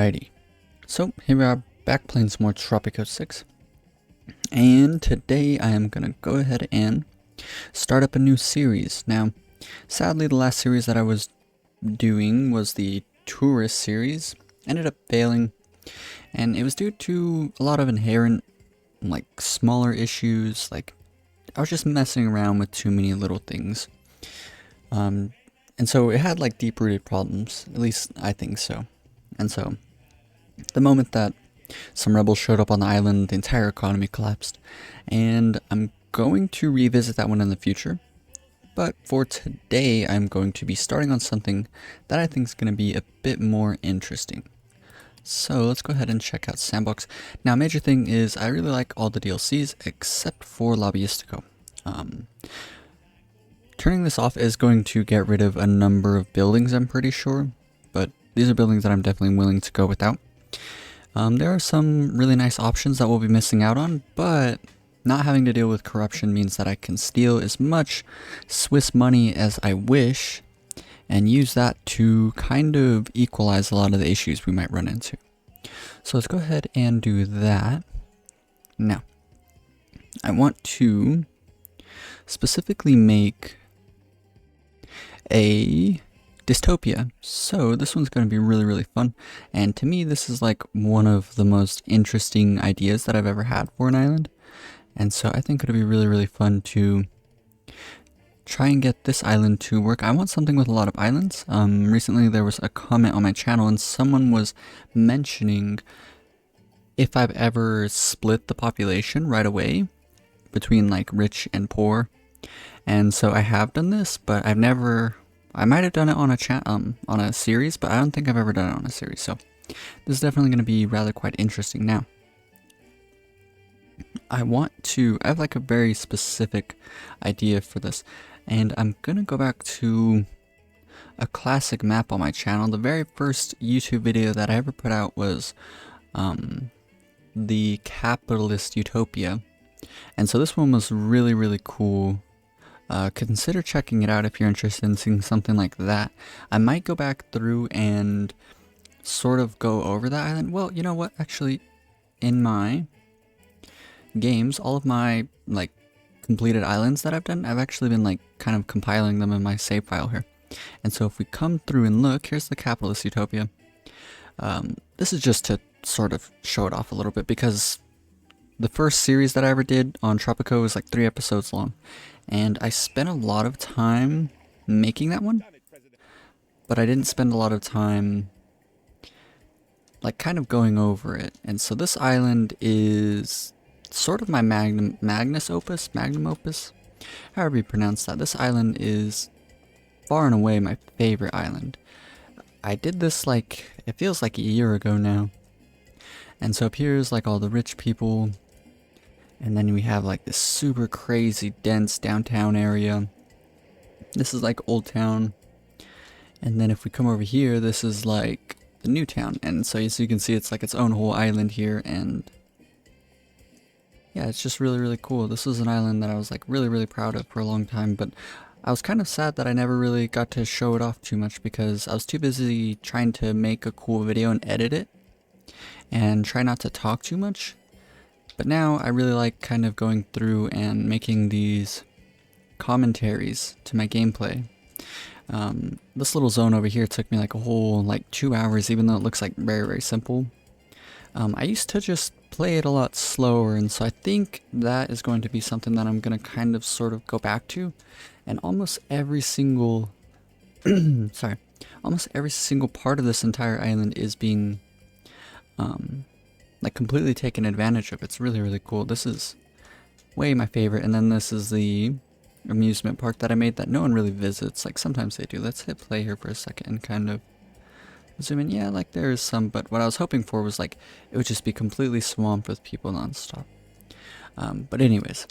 Alrighty, so here we are back playing some more Tropico 6, and today I am gonna go ahead and start up a new series. Now, sadly the last series that I was doing was the tourist series, ended up failing, and it was due to a lot of inherent, like, smaller issues. Like, I was just messing around with too many little things, and so it had like deep-rooted problems, at least I think so. And so, the moment that some rebels showed up on the island, the entire economy collapsed. And I'm going to revisit that one in the future. But for today, I'm going to be starting on something that I think is going to be a bit more interesting. So let's go ahead and check out Sandbox. Now, major thing is I really like all the DLCs except for Lobbyistico. Turning this off is going to get rid of a number of buildings, I'm pretty sure. But these are buildings that I'm definitely willing to go without. There are some really nice options that we'll be missing out on, but not having to deal with corruption means that I can steal as much Swiss money as I wish and use that to kind of equalize a lot of the issues we might run into. So let's go ahead and do that. Now, I want to specifically make a Dystopia. So this one's going to be really fun, and to me this is like one of the most interesting ideas that I've ever had for an island, and so I think it'll be really fun to try and get this island to work. I want something with a lot of islands. Recently there was a comment on my channel and someone was mentioning if I've ever split the population right away between like rich and poor, and so I have done this, but I've never. I might have done it on a series, but I don't think I've ever done it on a series, so this is definitely going to be rather quite interesting. Now, I have like a very specific idea for this, and I'm going to go back to a classic map on my channel. The very first YouTube video that I ever put out was the capitalist utopia, and so this one was really cool. Consider checking it out if you're interested in seeing something like that. I might go back through and sort of go over that island. Well, you know what? Actually, in my games, all of my like completed islands that I've done, I've actually been like kind of compiling them in my save file here. And so if we come through and look, here's the capitalist utopia. This is just to sort of show it off a little bit, because the first series that I ever did on Tropico was like 3 episodes long. And I spent a lot of time making that one, but I didn't spend a lot of time like kind of going over it. And so this island is sort of my magnum opus, however you pronounce that. This island is far and away my favorite island. I did this like, it feels like a year ago now. And so up here is like all the rich people. And then we have like this super crazy dense downtown area. This is like Old Town. And then if we come over here, this is like the New Town. And so as you can see, it's like its own whole island here. And yeah, it's just really cool. This was an island that I was like really proud of for a long time. But I was kind of sad that I never really got to show it off too much, because I was too busy trying to make a cool video and edit it. And try not to talk too much. But now I really like kind of going through and making these commentaries to my gameplay. This little zone over here took me like a whole like 2 hours, even though it looks like very simple. I used to just play it a lot slower, and so I think that is going to be something that I'm going to kind of sort of go back to. And almost every single almost every single part of this entire island is being like completely taken advantage of. It's really cool. This is way my favorite. And then this is the amusement park that I made that no one really visits. Like sometimes they do. Let's hit play here for a second and kind of zoom in. Yeah, like there is some, but what I was hoping for was like it would just be completely swamped with people nonstop. But anyways,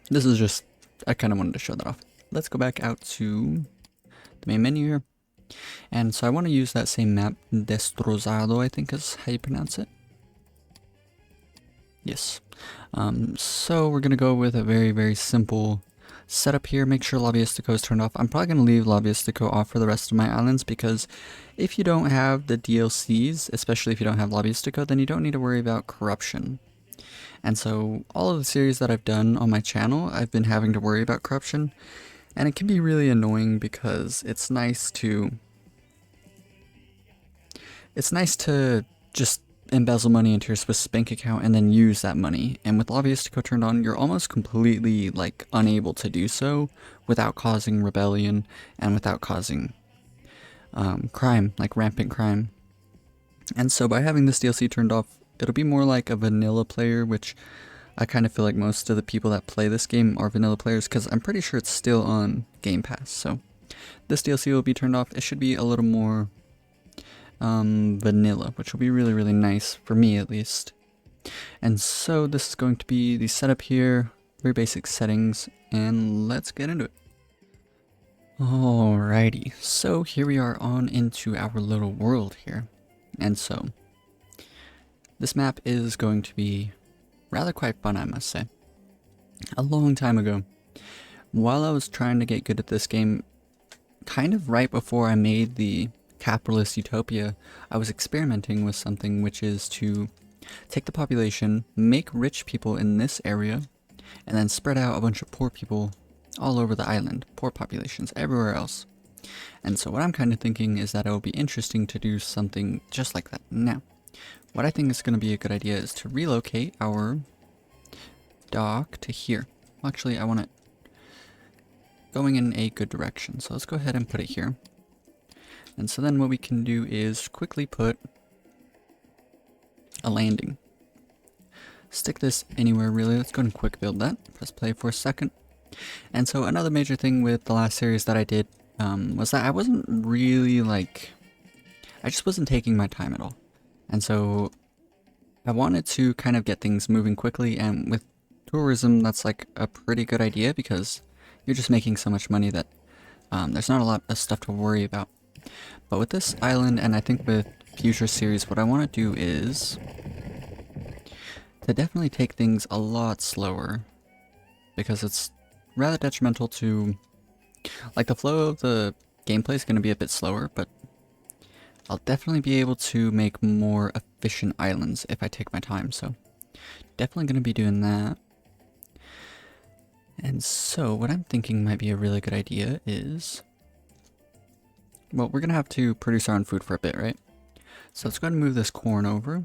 this is just, I kind of wanted to show that off. Let's go back out to the main menu here. And so I want to use that same map, Destrozado, I think is how you pronounce it. Yes. So we're going to go with a very simple setup here, make sure Lobbyistico is turned off. I'm probably going to leave Lobbyistico off for the rest of my islands, because if you don't have the DLCs, especially if you don't have Lobbyistico, then you don't need to worry about corruption. And so all of the series that I've done on my channel, I've been having to worry about corruption, and it can be really annoying because it's nice to just embezzle money into your Swiss bank account and then use that money. And with Lobbyistico turned on, you're almost completely like unable to do so without causing rebellion and without causing crime, like rampant crime. And so by having this DLC turned off, it'll be more like a vanilla player, which I kind of feel like most of the people that play this game are vanilla players, because I'm pretty sure it's still on Game Pass. So this DLC will be turned off. It should be a little more vanilla, which will be really, really nice for me at least. And so this is going to be the setup here, very basic settings, and let's get into it. Alrighty, so here we are on into our little world here. And so this map is going to be rather quite fun, I must say. A long time ago, while I was trying to get good at this game, kind of right before I made the capitalist utopia, I was experimenting with something, which is to take the population, make rich people in this area, and then spread out a bunch of poor people all over the island, poor populations everywhere else. And so what I'm kind of thinking is that it would be interesting to do something just like that. Now, what I think is going to be a good idea is to relocate our dock to here. Well, actually, I want it going in a good direction, so let's go ahead and put it here. And so then what we can do is quickly put a landing. Stick this anywhere really. Let's go and quick build that. Press play for a second. And so another major thing with the last series that I did was that I wasn't really I just wasn't taking my time at all. And so I wanted to kind of get things moving quickly, and with tourism that's like a pretty good idea because you're just making so much money that there's not a lot of stuff to worry about. But with this island, and I think with future series, what I want to do is to definitely take things a lot slower, because it's rather detrimental to, like, the flow of the gameplay is going to be a bit slower, but I'll definitely be able to make more efficient islands if I take my time, so definitely going to be doing that. And so what I'm thinking might be a really good idea is, well, we're going to have to produce our own food for a bit, right? So let's go ahead and move this corn over.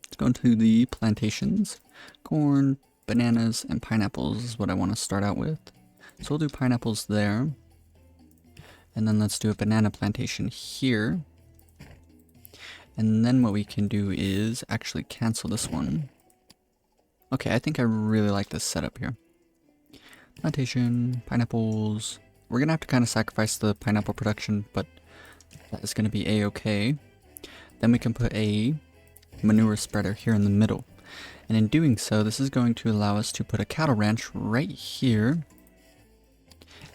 Let's go into the plantations. Corn, bananas, and pineapples is what I want to start out with. So we'll do pineapples there. And then let's do a banana plantation here. And then what we can do is actually cancel this one. Okay, I think I really like this setup here. Plantation, pineapples. We're going to have to kind of sacrifice the pineapple production, but that is going to be a-okay. Then we can put a manure spreader here in the middle. And in doing so, this is going to allow us to put a cattle ranch right here.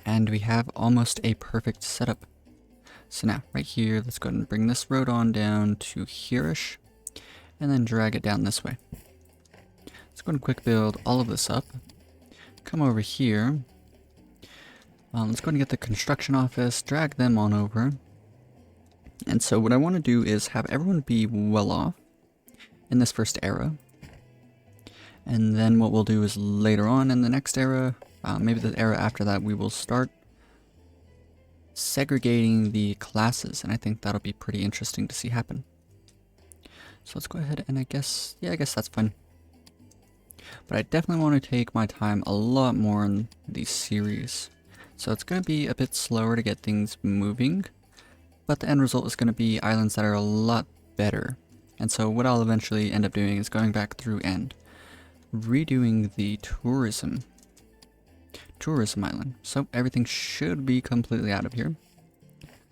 And we have almost a perfect setup. So now, right here, let's go ahead and bring this road on down to here-ish. And then drag it down this way. Let's go ahead and quick build all of this up. Come over here. Let's go ahead and get the construction office, drag them on over. And so what I want to do is have everyone be well off in this first era. And then what we'll do is later on in the next era, maybe the era after that, we will start segregating the classes. And I think that'll be pretty interesting to see happen. So let's go ahead and I guess that's fine. But I definitely want to take my time a lot more in these series. So it's going to be a bit slower to get things moving, but the end result is going to be islands that are a lot better. And so what I'll eventually end up doing is going back through and redoing the tourism island. So everything should be completely out of here.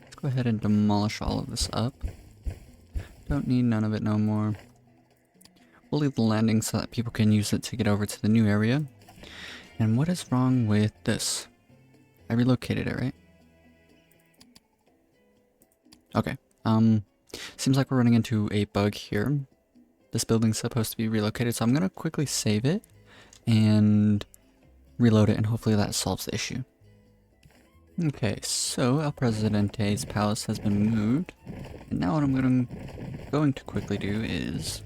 Let's go ahead and demolish all of this up. Don't need none of it no more. We'll leave the landing so that people can use it to get over to the new area. And what is wrong with this? I relocated it, right? Okay. Seems like we're running into a bug here. This building's supposed to be relocated, so I'm gonna quickly save it and reload it, and hopefully that solves the issue. Okay, so El Presidente's palace has been moved, and now what I'm going to quickly do is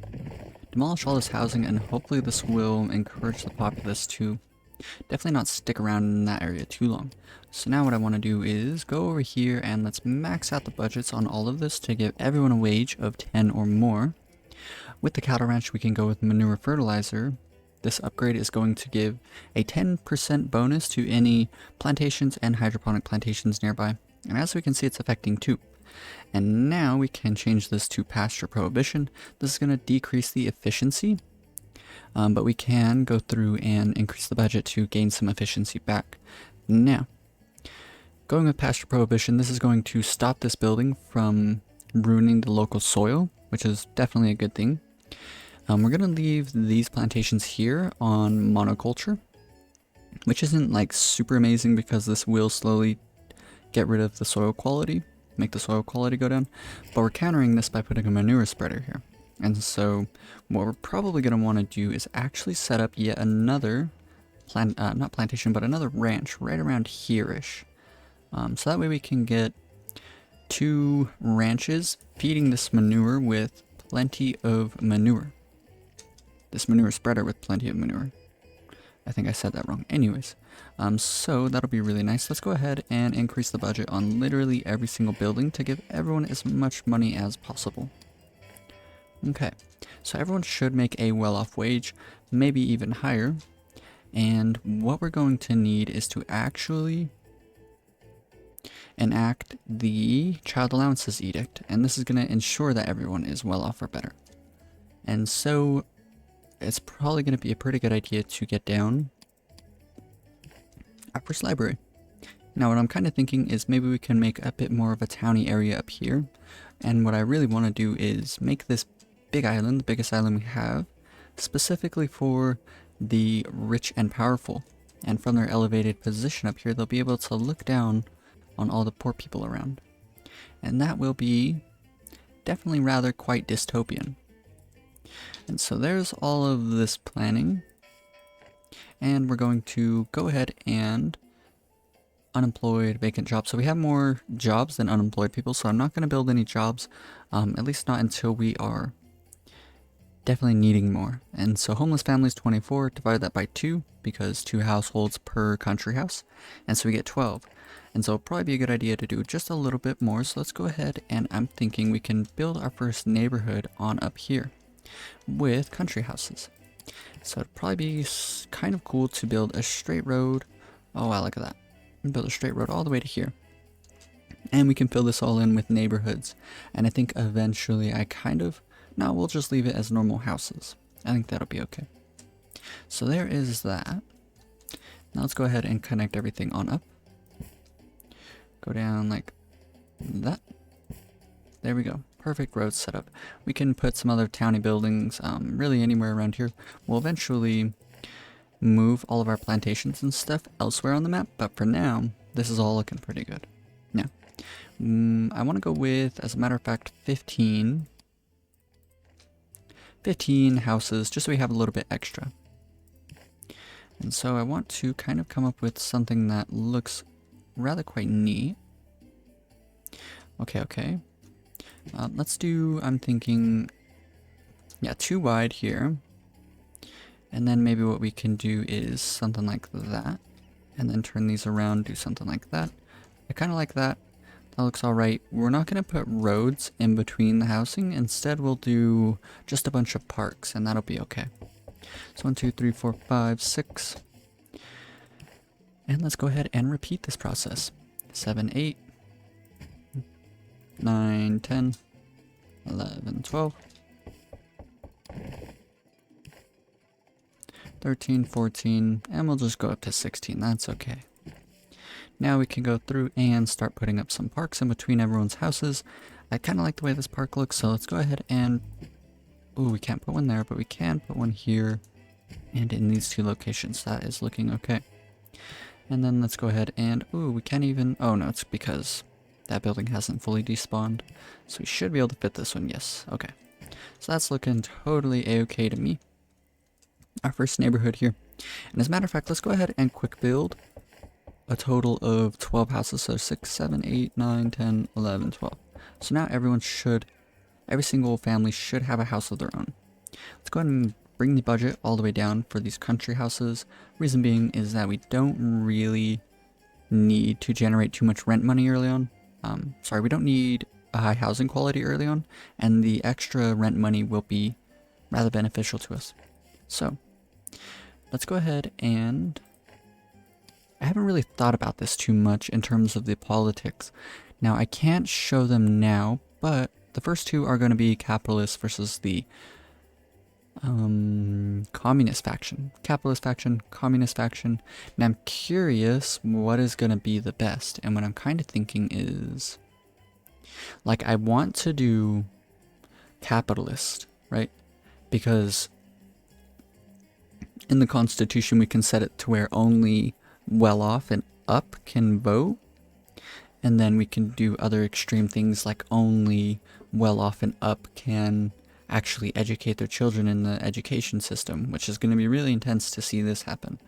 demolish all this housing, and hopefully this will encourage the populace to definitely not stick around in that area too long. So now what I want to do is go over here and let's max out the budgets on all of this to give everyone a wage of 10 or more. With the cattle ranch, we can go with manure fertilizer. This upgrade is going to give a 10% bonus to any plantations and hydroponic plantations nearby. And as we can see, it's affecting 2. And now we can change this to pasture prohibition. This is going to decrease the efficiency, but we can go through and increase the budget to gain some efficiency back. Now, going with pasture prohibition, this is going to stop this building from ruining the local soil, which is definitely a good thing. We're going to leave these plantations here on monoculture, which isn't like super amazing because this will slowly get rid of the soil quality, make the soil quality go down, but we're countering this by putting a manure spreader here. And so what we're probably going to want to do is actually set up yet another not plantation, but another ranch right around here-ish. So that way we can get 2 ranches feeding this manure with plenty of manure. This manure spreader with plenty of manure. I think I said that wrong. Anyways, so that'll be really nice. Let's go ahead and increase the budget on literally every single building to give everyone as much money as possible. Okay, so everyone should make a well-off wage, maybe even higher. And what we're going to need is to actually enact the child allowances edict, and this is going to ensure that everyone is well off or better. And so it's probably going to be a pretty good idea to get down our first library. Now what I'm kind of thinking is maybe we can make a bit more of a towny area up here, and what I really want to do is make this big island, the biggest island we have, specifically for the rich and powerful, and from their elevated position up here they'll be able to look down on all the poor people around, and that will be definitely rather quite dystopian. And so there's all of this planning, and we're going to go ahead and unemployed vacant jobs. So we have more jobs than unemployed people, so I'm not going to build any jobs, at least not until we are definitely needing more. And so homeless families 24, divide that by 2 because 2 households per country house, and so we get 12. And so it'll probably be a good idea to do just a little bit more. So let's go ahead, and I'm thinking we can build our first neighborhood on up here with country houses. So it'd probably be kind of cool to build a straight road. Oh wow, look at that. Build a straight road all the way to here. And we can fill this all in with neighborhoods. And I think eventually no, we'll just leave it as normal houses. I think that'll be okay. So there is that. Now let's go ahead and connect everything on up. Go down like that. There we go. Perfect road setup. We can put some other towny buildings really anywhere around here. We'll eventually move all of our plantations and stuff elsewhere on the map, but for now, this is all looking pretty good. Now, I want to go with, as a matter of fact, 15 houses, just so we have a little bit extra. And so I want to kind of come up with something that looks rather quite neat. Okay. Let's do, I'm thinking, yeah, 2 wide here. And then maybe what we can do is something like that. And then turn these around, do something like that. I kind of like that. That looks alright. We're not going to put roads in between the housing. Instead, we'll do just a bunch of parks, and that'll be okay. So 1, 2, 3, 4, 5, 6. And let's go ahead and repeat this process. 7, 8, 9, 10, 11, 12, 13, 14, and we'll just go up to 16. That's okay. Now we can go through and start putting up some parks in between everyone's houses. I kind of like the way this park looks, so let's go ahead and... Ooh, we can't put one there, but we can put one here and in these 2 locations. That is looking okay. And then let's go ahead and... Ooh, we can't even... Oh no, it's because that building hasn't fully despawned. So we should be able to fit this one, yes. Okay. So that's looking totally a-okay to me. our first neighborhood here. And as a matter of fact, let's go ahead and quick build a total of 12 houses. So 6, 7, 8, 9, 10, 11, 12. So now every single family should have a house of their own. Let's go ahead and bring the budget all the way down for these country houses. Reason being is that we don't really need to generate too much rent money early on. We don't need a high housing quality early on, and the extra rent money will be rather beneficial to us. So let's go ahead and I haven't really thought about this too much in terms of the politics. Now I can't show them now, but the first two are going to be capitalist versus the communist faction. Capitalist faction, communist faction. And I'm curious what is going to be the best. And what I'm kind of thinking is, like, I want to do capitalist, right? Because in the Constitution we can set it to where only well off and up can vote. And then we can do other extreme things like only well off and up can actually educate their children in the education system, which is going to be really intense to see this happen.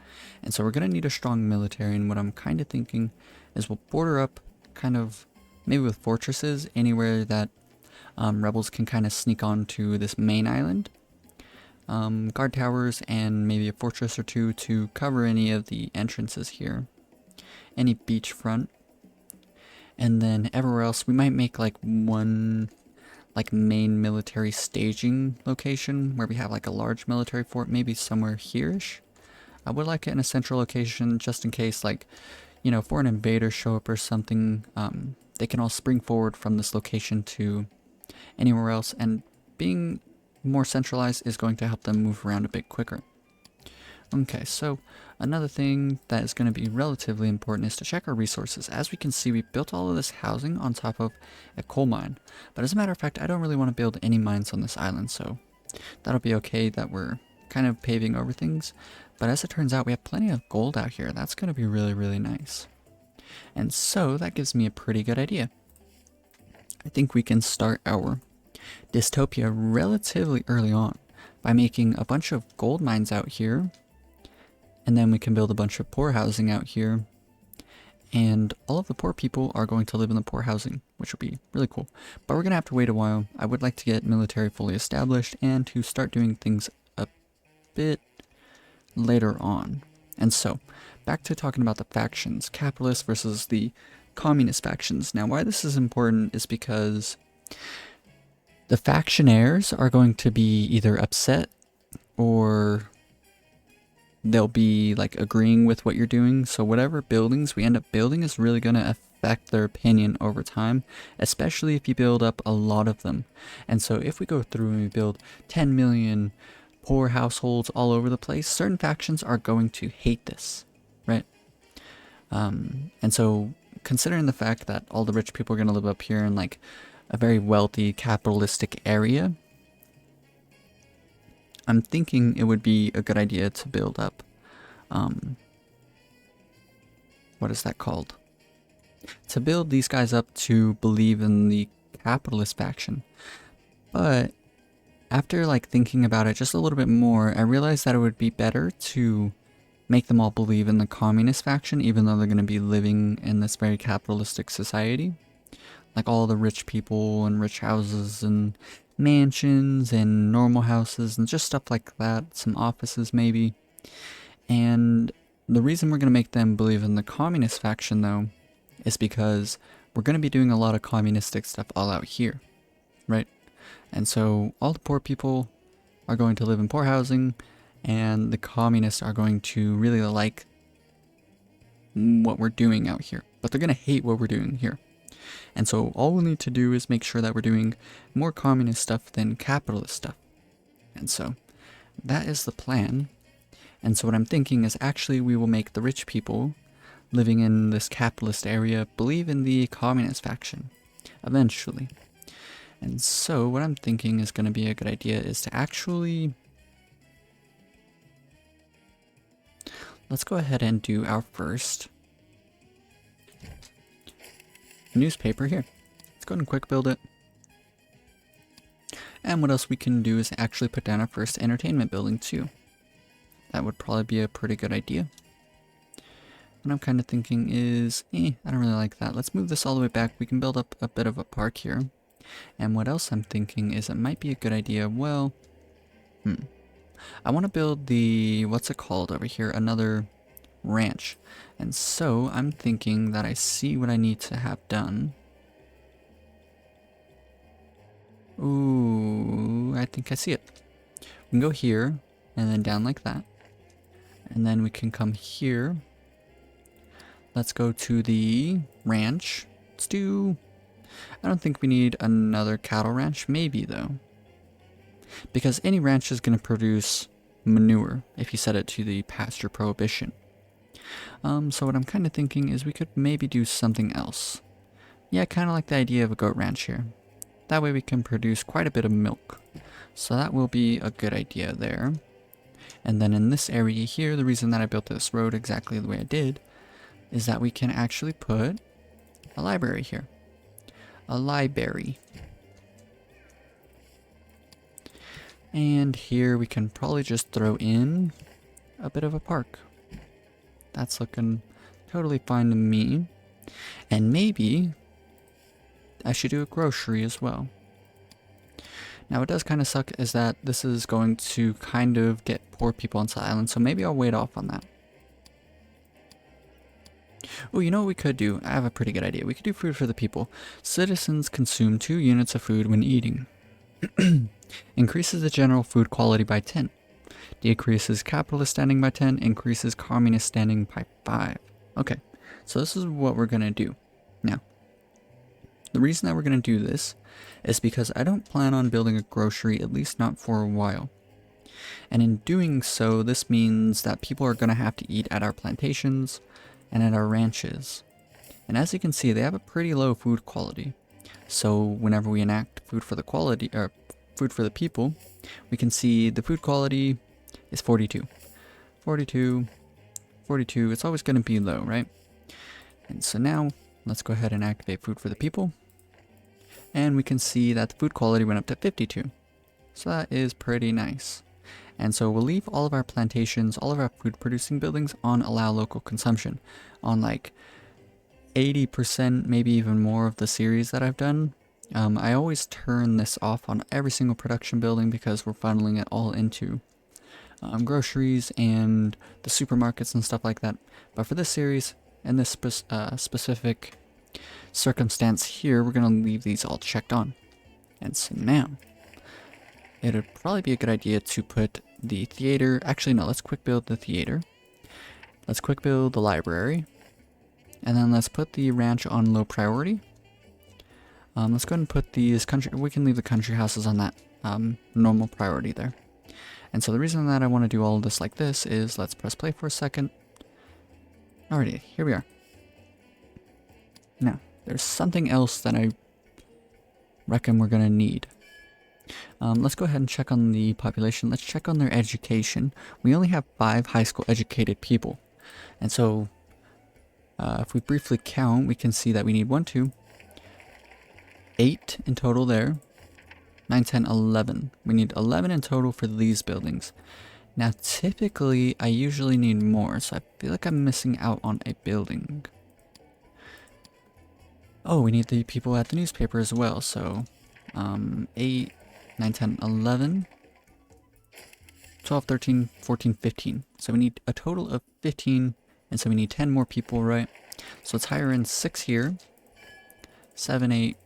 And so we're going to need a strong military, and what I'm kind of thinking is we'll border up kind of maybe with fortresses anywhere that rebels can kind of sneak onto this main island. Guard towers and maybe a fortress or two to cover any of the entrances here. Any beachfront. And then everywhere else we might make like one main military staging location where we have like a large military fort, maybe somewhere here-ish. I would like it in a central location just in case, like, you know, foreign invaders show up or something, they can all spring forward from this location to anywhere else, and being more centralized is going to help them move around a bit quicker. Okay, so another thing that is going to be relatively important is to check our resources. As we can see, we built all of this housing on top of a coal mine. But as a matter of fact, I don't really want to build any mines on this island, so that'll be okay that we're kind of paving over things. But as it turns out, we have plenty of gold out here. That's going to be really, really nice. And so that gives me a pretty good idea. I think we can start our dystopia relatively early on by making a bunch of gold mines out here. And then we can build a bunch of poor housing out here. And all of the poor people are going to live in the poor housing, which will be really cool. But we're going to have to wait a while. I would like to get military fully established and to start doing things a bit later on. And so, back to talking about the factions. Capitalist versus the communist factions. Now, why this is important is because the factionaires are going to be either upset or they'll be like agreeing with what you're doing. So whatever buildings we end up building is really going to affect their opinion over time, especially if you build up a lot of them. And so if we go through and we build 10 million poor households all over the place, certain factions are going to hate this, right? And so considering the fact that all the rich people are going to live up here in like a very wealthy capitalistic area, I'm thinking it would be a good idea to build up, what is that called? To build these guys up to believe in the capitalist faction. But after like thinking about it just a little bit more, I realized that it would be better to make them all believe in the communist faction, even though they're going to be living in this very capitalistic society. Like all the rich people and rich houses and mansions and normal houses and just stuff like that, some offices maybe. And the reason we're going to make them believe in the communist faction though is because we're going to be doing a lot of communistic stuff all out here, right? And so all the poor people are going to live in poor housing, and the communists are going to really like what we're doing out here, but they're going to hate what we're doing here. And so all we'll need to do is make sure that we're doing more communist stuff than capitalist stuff. And so that is the plan. And so what I'm thinking is actually we will make the rich people living in this capitalist area believe in the communist faction eventually. And so what I'm thinking is going to be a good idea is to actually, let's go ahead and do our first newspaper here. Let's go ahead and quick build it. And what else we can do is actually put down our first entertainment building too. that would probably be a pretty good idea. What I'm kind of thinking is, I don't really like that. Let's move this all the way back. We can build up a bit of a park here. And what else I'm thinking is it might be a good idea, well, I want to build the, what's it called over here, another ranch. And so I'm thinking that I see what I need to have done. Ooh, I think I see it. We can go here and then down like that. And then we can come here. Let's go to the ranch. Let's do, I don't think we need another cattle ranch, maybe though. Because any ranch is going to produce manure if you set it to the pasture prohibition. So what I'm kind of thinking is we could maybe do something else. Yeah, kind of like the idea of a goat ranch here. That way we can produce quite a bit of milk. So that will be a good idea there. And then in this area here, the reason that I built this road exactly the way I did is that we can actually put a library here. A library. And here we can probably just throw in a bit of a park. That's looking totally fine to me. And maybe I should do a grocery as well. Now what does kind of suck is that this is going to kind of get poor people onto the island, so maybe I'll wait off on that. Oh, you know what we could do? I have a pretty good idea. We could do food for the people. Citizens consume 2 units of food when eating. Increases the general food quality by 10. Decreases capitalist standing by 10. Increases communist standing by 5. Okay, so this is what we're going to do. Now, the reason that we're going to do this is because I don't plan on building a grocery, at least not for a while. And in doing so, this means that people are going to have to eat at our plantations and at our ranches. And as you can see, they have a pretty low food quality. So whenever we enact food for the quality, or food for the people, we can see the food quality is 42. 42, 42, it's always going to be low, right? And so now, let's go ahead and activate food for the people. And we can see that the food quality went up to 52. So that is pretty nice. And so we'll leave all of our plantations, all of our food producing buildings on allow local consumption. On like 80%, maybe even more of the series that I've done. I always turn this off on every single production building because we're funneling it all into groceries and the supermarkets and stuff like that. But for this series and this specific circumstance here, we're going to leave these all checked on. And so now, it would probably be a good idea to put the theater, actually no, let's quick build the theater. Let's quick build the library. And then let's put the ranch on low priority. Let's go ahead and put these country, we can leave the country houses on that normal priority there. And so the reason that I want to do all of this like this is, let's press play for a second. Alrighty, here we are. Now, there's something else that I reckon we're going to need. Let's go ahead and check on the population. Let's check on their education. We only have 5 high school educated people. And so, if we briefly count, we can see that we need 1, 2, 8 in total there. 9, 10, 11. We need 11 in total for these buildings. Now, typically, I usually need more, so I feel like I'm missing out on a building. Oh, we need the people at the newspaper as well, so 8, 9, 10, 11, 12, 13, 14, 15. So we need a total of 15, and so we need 10 more people, right? So let's hire in 6 here, 7, 8,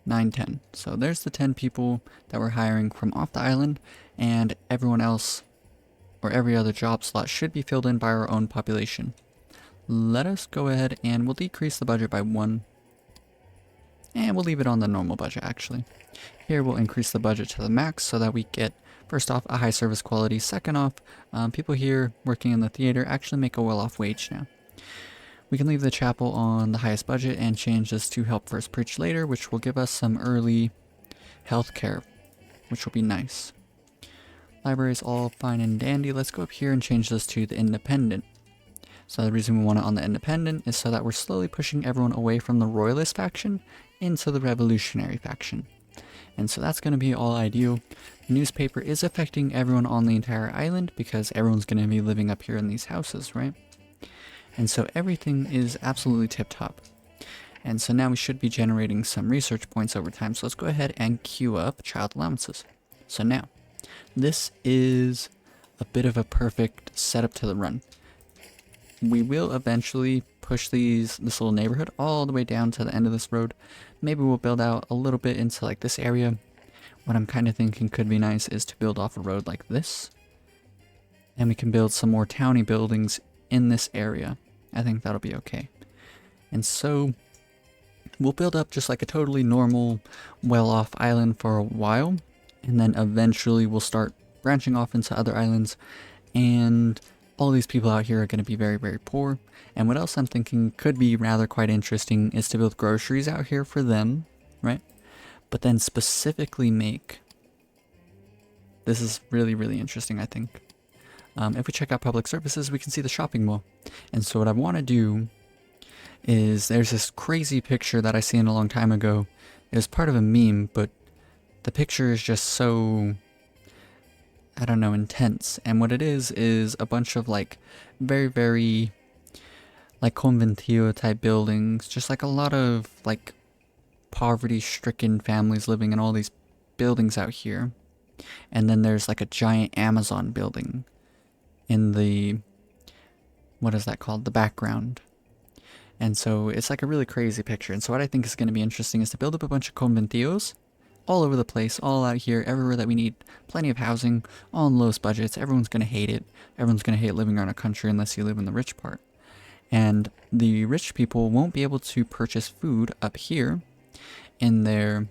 9, 10. So there's the 10 people that we're hiring from off the island, and everyone else, or every other job slot, should be filled in by our own population. Let us go ahead and we'll decrease the budget by 1. And we'll leave it on the normal budget, actually. Here we'll increase the budget to the max so that we get, first off, a high service quality. Second off, people here working in the theater actually make a well-off wage now. We can leave the chapel on the highest budget and change this to help first preach later, which will give us some early health care, which will be nice. Library's all fine and dandy. Let's go up here and change this to the independent. So the reason we want it on the independent is so that we're slowly pushing everyone away from the royalist faction into the revolutionary faction. And so that's going to be all ideal. The newspaper is affecting everyone on the entire island because everyone's going to be living up here in these houses, right? And so everything is absolutely tip-top. And so now we should be generating some research points over time. So let's go ahead and queue up child allowances. So now, this is a bit of a perfect setup to the run. We will eventually push this little neighborhood all the way down to the end of this road. Maybe we'll build out a little bit into like this area. What I'm kind of thinking could be nice is to build off a road like this. And we can build some more towny buildings in this area. I think that'll be okay. And so we'll build up just like a totally normal, well-off island for a while. And then eventually we'll start branching off into other islands. And all these people out here are going to be very, very poor. And what else I'm thinking could be rather quite interesting is to build groceries out here for them, right? But then specifically make... This is really, really interesting, I think. If we check out public services, we can see the shopping mall. And so what I want to do is there's this crazy picture that I seen a long time ago. It was part of a meme, but the picture is just so, I don't know, intense. And what it is a bunch of like very, very like conventillo type buildings. Just like a lot of like poverty-stricken families living in all these buildings out here. And then there's like a giant Amazon building in the, what is that called? The background. And so it's like a really crazy picture. And so what I think is going to be interesting is to build up a bunch of conventillos all over the place, all out here, everywhere that we need plenty of housing, all in lowest budgets. Everyone's going to hate it. Everyone's going to hate living around a country unless you live in the rich part. And the rich people won't be able to purchase food up here in their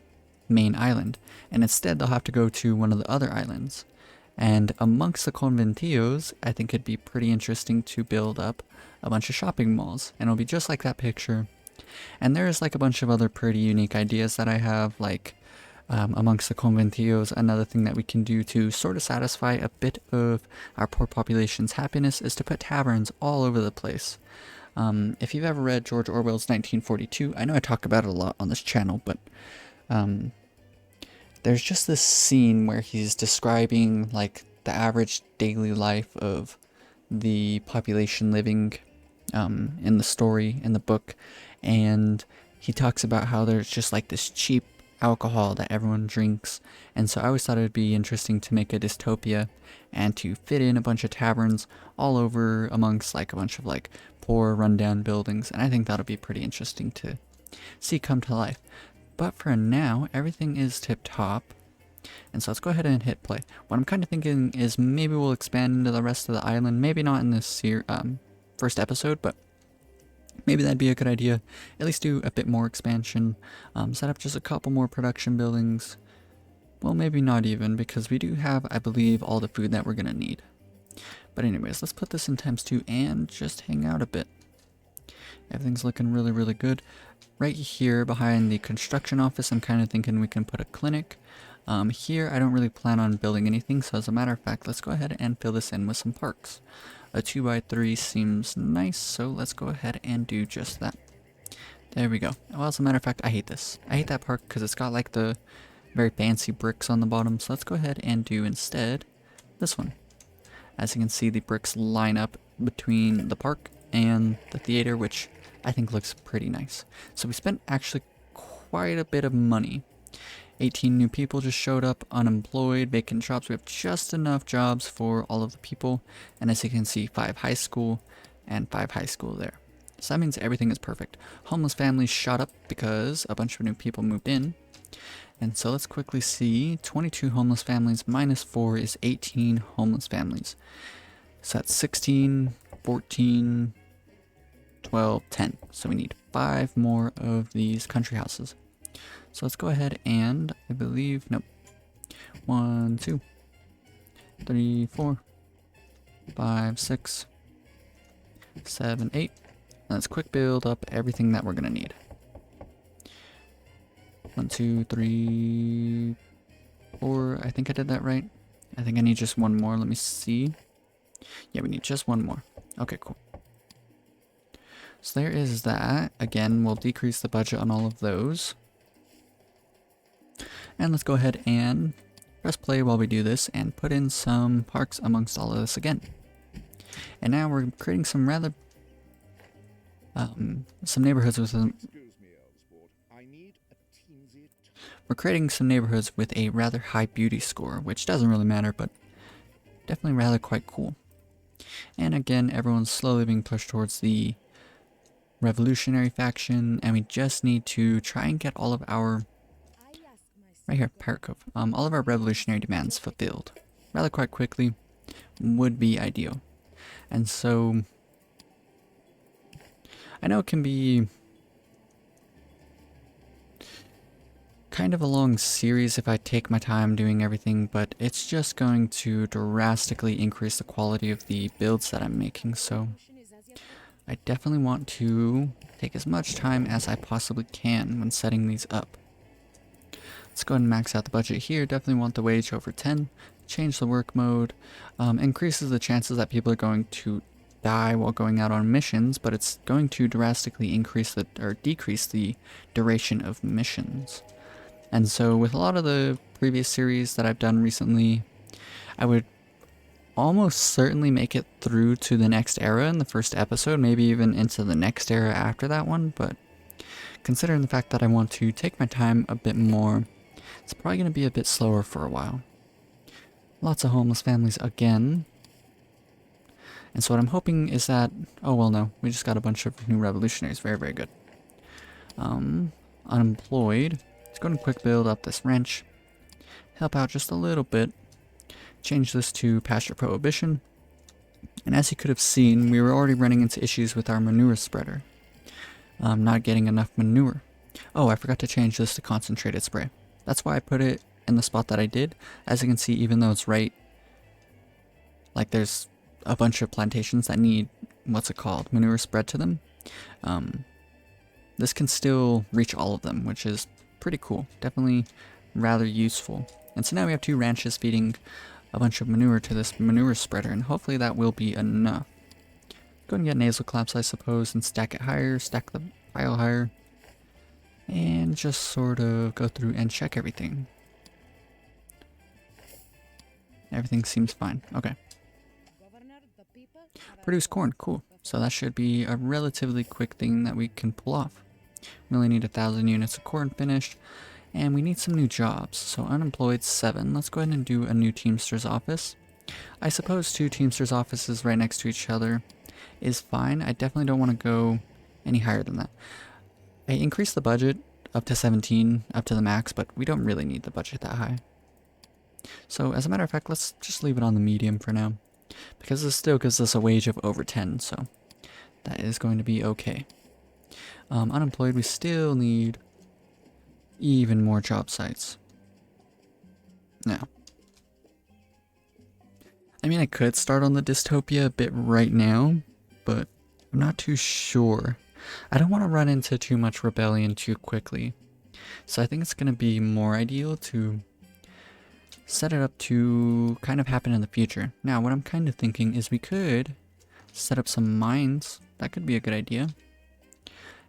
main island. And instead they'll have to go to one of the other islands. And amongst the conventillos, I think it'd be pretty interesting to build up a bunch of shopping malls. And it'll be just like that picture. And there's like a bunch of other pretty unique ideas that I have, like amongst the conventillos, another thing that we can do to sort of satisfy a bit of our poor population's happiness is to put taverns all over the place. If you've ever read George Orwell's 1942, I know I talk about it a lot on this channel, but there's just this scene where he's describing like the average daily life of the population living in the story, in the book, and he talks about how there's just like this cheap alcohol that everyone drinks. And so I always thought it would be interesting to make a dystopia and to fit in a bunch of taverns all over amongst like a bunch of like poor rundown buildings, and I think that'll be pretty interesting to see come to life. But for now, everything is tip-top, and so let's go ahead and hit play. What I'm kind of thinking is maybe we'll expand into the rest of the island, maybe not in this first episode, but maybe that'd be a good idea. At least do a bit more expansion, set up just a couple more production buildings. Well, maybe not even, because we do have, I believe, all the food that we're going to need. But anyways, let's put this in ×2 and just hang out a bit. Everything's looking really, really good. Right here behind the construction office, I'm kind of thinking we can put a clinic. Here, I don't really plan on building anything, so as a matter of fact, let's go ahead and fill this in with some parks. A 2x3 seems nice, so let's go ahead and do just that. There we go. Well, as a matter of fact, I hate this. I hate that park because it's got like the very fancy bricks on the bottom, so let's go ahead and do instead this one. As you can see, the bricks line up between the park and the theater, which I think looks pretty nice. So we spent actually quite a bit of money. 18 new people just showed up, unemployed, vacant jobs. We have just enough jobs for all of the people. And as you can see, 5 high school and 5 high school there. So that means everything is perfect. Homeless families shot up because a bunch of new people moved in. And so let's quickly see, 22 homeless families minus 4 is 18 homeless families. So that's 16, 14, 12, 10. So we need 5 more of these country houses. So let's go ahead and, I believe, nope. 1, 2, 3, 4, 5, 6, 7, 8. Let's quick build up everything that we're going to need. 1, 2, 3, 4. I think I did that right. I think I need just one more. Let me see. Yeah, we need just one more. Okay, cool. So there is that. Again, we'll decrease the budget on all of those. And let's go ahead and press play while we do this and put in some parks amongst all of this again. And now we're creating some rather some neighborhoods with we're creating some neighborhoods with a rather high beauty score, which doesn't really matter, but definitely rather quite cool. And again, everyone's slowly being pushed towards the revolutionary faction, and we just need to try and get all of our right here, Pirate Cove, all of our revolutionary demands fulfilled rather quite quickly would be ideal. And so I know it can be kind of a long series if I take my time doing everything, but it's just going to drastically increase the quality of the builds that I'm making, so I definitely want to take as much time as I possibly can when setting these up. Let's go ahead and max out the budget here. Definitely want the wage over 10. Change the work mode. Increases the chances that people are going to die while going out on missions, but it's going to drastically increase the or decrease the duration of missions. And so with a lot of the previous series that I've done recently, I would almost certainly make it through to the next era in the first episode, maybe even into the next era after that one, but considering the fact that I want to take my time a bit more, it's probably going to be a bit slower for a while. Lots of homeless families again. And so what I'm hoping is that, oh well no, we just got a bunch of new revolutionaries, very, very good. Unemployed, let's go and quick build up this ranch, help out just a little bit, change this to pasture prohibition, and as you could have seen, we were already running into issues with our manure spreader, not getting enough manure. Oh, I forgot to change this to concentrated spray. That's why I put it in the spot that I did. As you can see, even though it's right, like there's a bunch of plantations that need, what's it called, manure spread to them, this can still reach all of them, which is pretty cool. Definitely rather useful. And so now we have 2 ranches feeding a bunch of manure to this manure spreader, and hopefully that will be enough. Go and get nasal clamps, I suppose, and stack it higher, stack the pile higher, and just sort of go through and check everything. Everything seems fine. Okay. Produce corn, cool. So that should be a relatively quick thing that we can pull off. We only need 1,000 units of corn finished, and we need some new jobs. So unemployed 7. Let's go ahead and do a new Teamster's office. I suppose 2 Teamster's offices right next to each other is fine. I definitely don't want to go any higher than that. I increased the budget up to 17, up to the max, but we don't really need the budget that high. So as a matter of fact, let's just leave it on the medium for now, because this still gives us a wage of over 10, so that is going to be okay. Unemployed, we still need even more job sites. Now, I mean, I could start on the Dystopia bit right now, but I'm not too sure. I don't want to run into too much rebellion too quickly, so I think it's going to be more ideal to set it up to kind of happen in the future. Now, what I'm kind of thinking is we could set up some mines. That could be a good idea.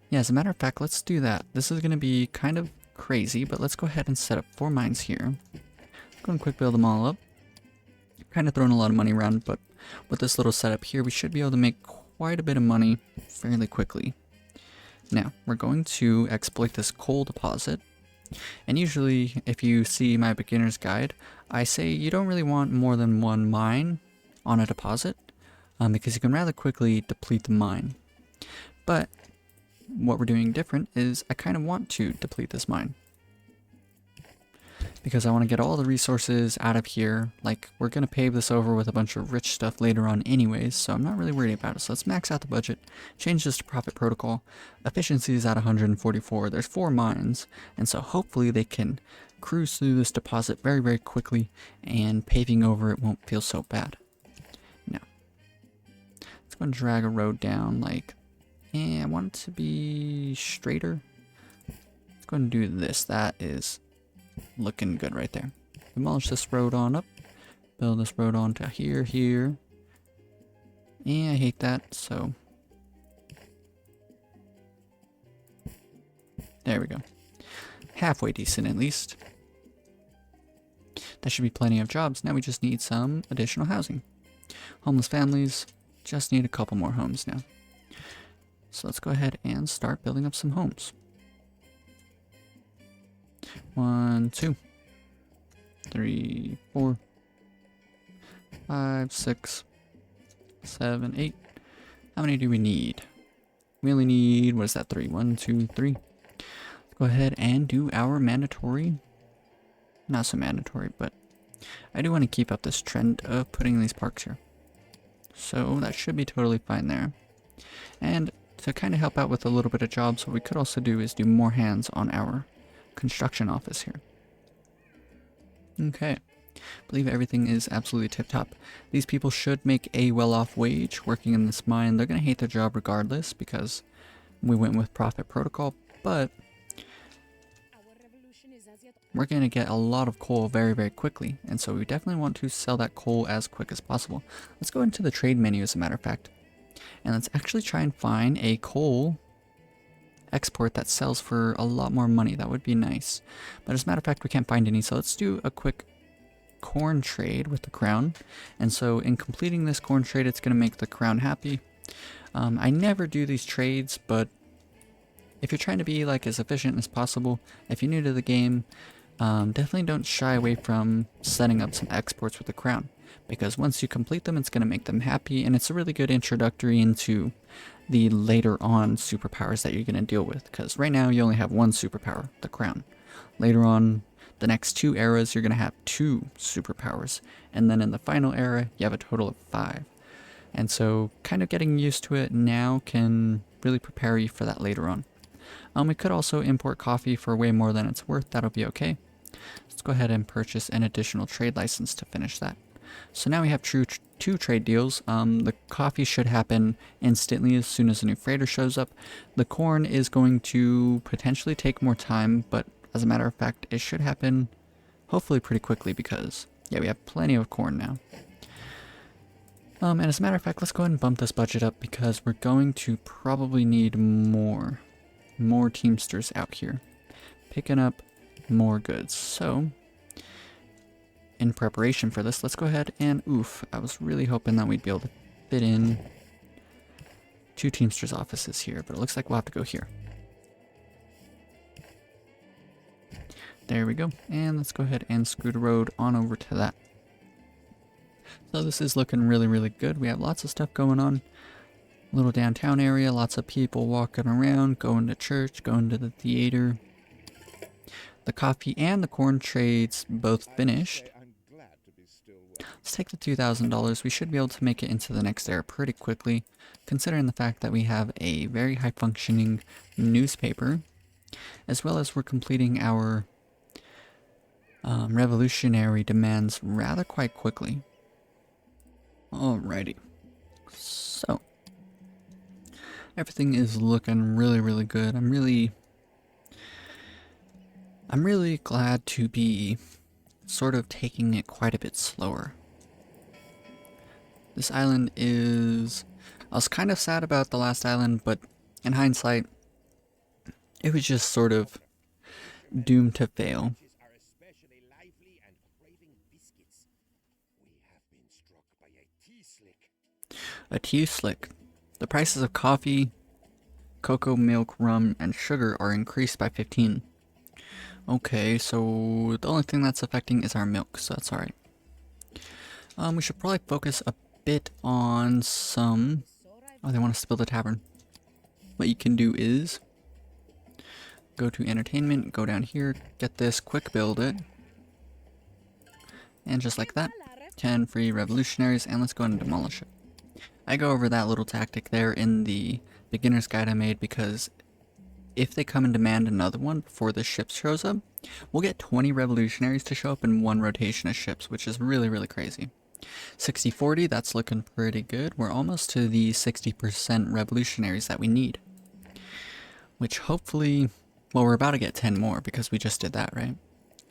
Yeah, as a matter of fact, let's do that. This is going to be kind of crazy, but let's go ahead and set up 4 mines here. Go and quick build them all up. Kind of throwing a lot of money around, but with this little setup here, we should be able to make quite a bit of money fairly quickly. Now, we're going to exploit this coal deposit. And usually, if you see my beginner's guide, I say you don't really want more than 1 mine on a deposit, because you can rather quickly deplete the mine. But what we're doing different is I kind of want to deplete this mine, because I want to get all the resources out of here. Like, we're going to pave this over with a bunch of rich stuff later on anyways, so I'm not really worried about it. So let's max out the budget, change this to profit protocol. Efficiency is at 144. There's 4 mines, and so hopefully they can cruise through this deposit very, very quickly, and paving over it won't feel so bad. Now, let's go and drag a road down, like, I want it to be straighter. Let's go and do this. That is looking good right there. Demolish this road on up. Build this road on to here, here. I hate that, so there we go. Halfway decent at least. That should be plenty of jobs. Now we just need some additional housing. Homeless families just need a couple more homes now. So let's go ahead and start building up some homes. 1, 2, 3, 4, 5, 6, 7, 8. How many do we need? We only need, what is that, 3? 1, 2, 3. Let's go ahead and do our mandatory. Not so mandatory, but I do want to keep up this trend of putting these parks here. So that should be totally fine there. And to kind of help out with a little bit of jobs, what we could also do is do more hands on our construction office here. Okay. I believe everything is absolutely tip-top. These people should make a well-off wage working in this mine. They're going to hate their job regardless because we went with profit protocol, but we're going to get a lot of coal very, very quickly, and so we definitely want to sell that coal as quick as possible. Let's go into the trade menu as a matter of fact, and let's actually try and find a coal export that sells for a lot more money. That would be nice, but as a matter of fact we can't find any, so let's do a quick corn trade with the crown. And so in completing this corn trade, it's going to make the crown happy. I never do these trades, but if you're trying to be like as efficient as possible, if you're new to the game, definitely don't shy away from setting up some exports with the crown, because once you complete them, it's going to make them happy, and it's a really good introductory into the later on superpowers that you're going to deal with, because right now you only have one superpower, the crown. Later on, the next 2 eras, you're going to have 2 superpowers, and then in the final era, you have a total of 5. And so kind of getting used to it now can really prepare you for that later on. We could also import coffee for way more than it's worth. That'll be okay. Let's go ahead and purchase an additional trade license to finish that. So now we have 2 trade deals. The coffee should happen instantly as soon as a new freighter shows up. The corn is going to potentially take more time, but as a matter of fact, it should happen hopefully pretty quickly because, yeah, we have plenty of corn now. And as a matter of fact, let's go ahead and bump this budget up because we're going to probably need more Teamsters out here, picking up more goods. So, in preparation for this, let's go ahead and, I was really hoping that we'd be able to fit in 2 Teamsters offices here, but it looks like we'll have to go here. There we go, and let's go ahead and scoot a road on over to that. So this is looking really, really good. We have lots of stuff going on. Little downtown area, lots of people walking around, going to church, going to the theater. The coffee and the corn trades both finished. Let's take the $2,000. We should be able to make it into the next era pretty quickly, considering the fact that we have a very high functioning newspaper, as well as we're completing our revolutionary demands rather quite quickly. Alrighty, so everything is looking really, really good. I'm really glad to be sort of taking it quite a bit slower. This island is, I was kind of sad about the last island, but in hindsight, it was just sort of doomed to fail. A tea slick. The prices of coffee, cocoa, milk, rum, and sugar are increased by 15. Okay, so the only thing that's affecting is our milk, so that's alright. We should probably focus a bit on some... Oh, they want us to build a tavern. What you can do is go to entertainment, go down here, get this, quick build it. And just like that, 10 free revolutionaries, and let's go ahead and demolish it. I go over that little tactic there in the beginner's guide I made because if they come and demand another one before the ship shows up, we'll get 20 revolutionaries to show up in one rotation of ships, which is really, really crazy. 60-40, that's looking pretty good. We're almost to the 60% revolutionaries that we need. Which hopefully, well, we're about to get 10 more because we just did that, right?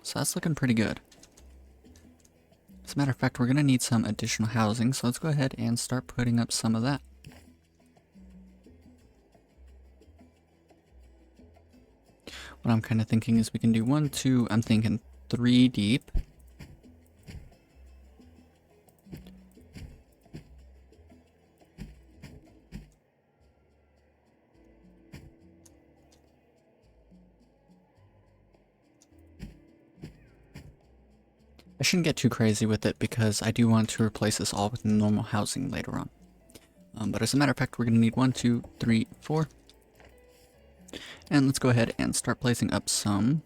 So that's looking pretty good. As a matter of fact, we're going to need some additional housing, so let's go ahead and start putting up some of that. What I'm kind of thinking is we can do 1, 2, I'm thinking 3 deep. I shouldn't get too crazy with it because I do want to replace this all with normal housing later on. But as a matter of fact, we're going to need 1, 2, 3, 4. And let's go ahead and start placing up some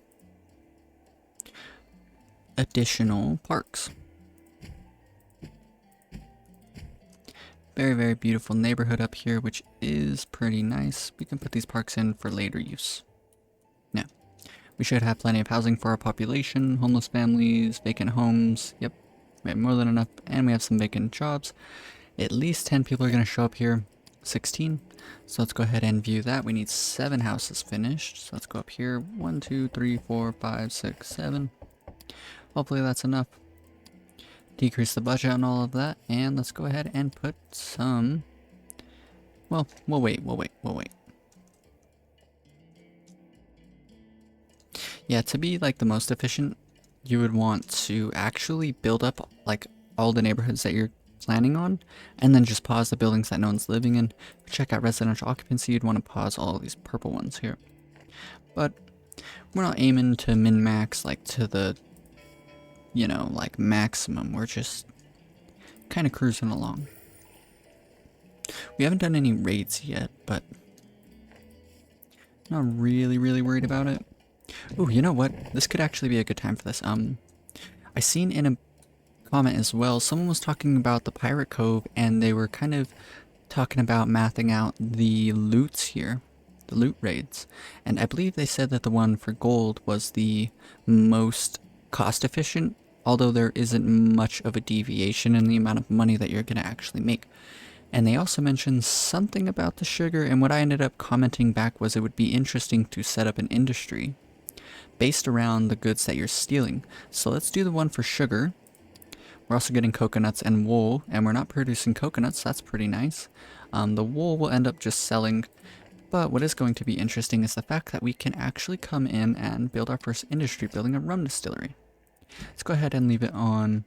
additional parks. Very, very beautiful neighborhood up here, which is pretty nice. We can put these parks in for later use. Now, we should have plenty of housing for our population, homeless families, vacant homes. Yep, we have more than enough, and we have some vacant jobs. At least 10 people are going to show up here. 16. So let's go ahead and view that. We need 7 houses finished. So let's go up here. 1, 2, 3, 4, 5, 6, 7. Hopefully that's enough. Decrease the budget on all of that, and let's go ahead and put some. Well, we'll wait. Yeah, to be like the most efficient, you would want to actually build up like all the neighborhoods that you're planning on, and then just pause the buildings that no one's living in. Check out residential occupancy, you'd want to pause all these purple ones here. But we're not aiming to min-max like to the, you know, like maximum. We're just kind of cruising along. We haven't done any raids yet, but not really worried about it. Oh, you know what? This could actually be a good time for this. I seen in a comment as well, someone was talking about the Pirate Cove, and they were kind of talking about mathing out the loots here, the loot raids. And I believe they said that the one for gold was the most cost efficient, although there isn't much of a deviation in the amount of money that you're going to actually make. And they also mentioned something about the sugar, and what I ended up commenting back was it would be interesting to set up an industry based around the goods that you're stealing. So let's do the one for sugar. We're also getting coconuts and wool, and we're not producing coconuts. That's pretty nice. The wool will end up just selling, but what is going to be interesting is the fact that we can actually come in and build our first industry, building a rum distillery. Let's go ahead and leave it on.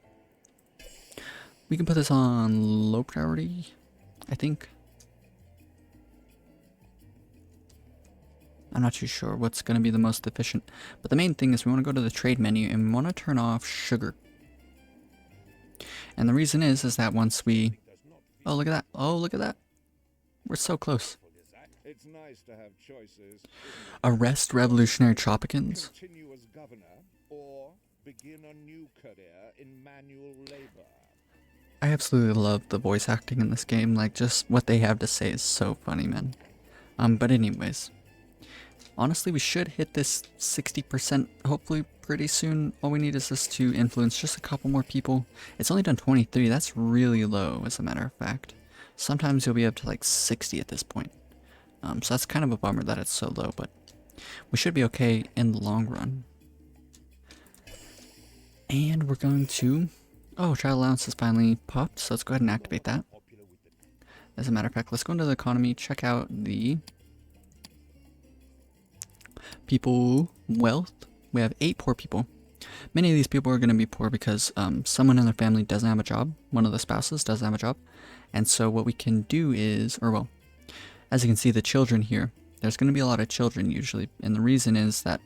We can put this on low priority, I think. I'm not too sure what's going to be the most efficient, but the main thing is we want to go to the trade menu and we want to turn off sugar. And the reason is that once we, oh look at that, oh look at that, we're so close. It's nice to have choices. Arrest revolutionary Tropicans. Continue as governor or begin a new career in manual labor. I absolutely love the voice acting in this game. Like, just what they have to say is so funny, man. But anyways, honestly, we should hit this 60% hopefully pretty soon. All we need is this to influence just a couple more people. It's only done 23. That's really low, as a matter of fact. Sometimes you'll be up to like 60 at this point. So that's kind of a bummer that it's so low, but we should be okay in the long run. And we're going to... Oh, child allowance has finally popped, so let's go ahead and activate that. As a matter of fact, let's go into the economy, check out the people wealth. We have 8 poor people. Many of these people are going to be poor because someone in their family doesn't have a job. One of the spouses doesn't have a job. And so what we can do is, or well, as you can see the children here, there's going to be a lot of children usually. And the reason is that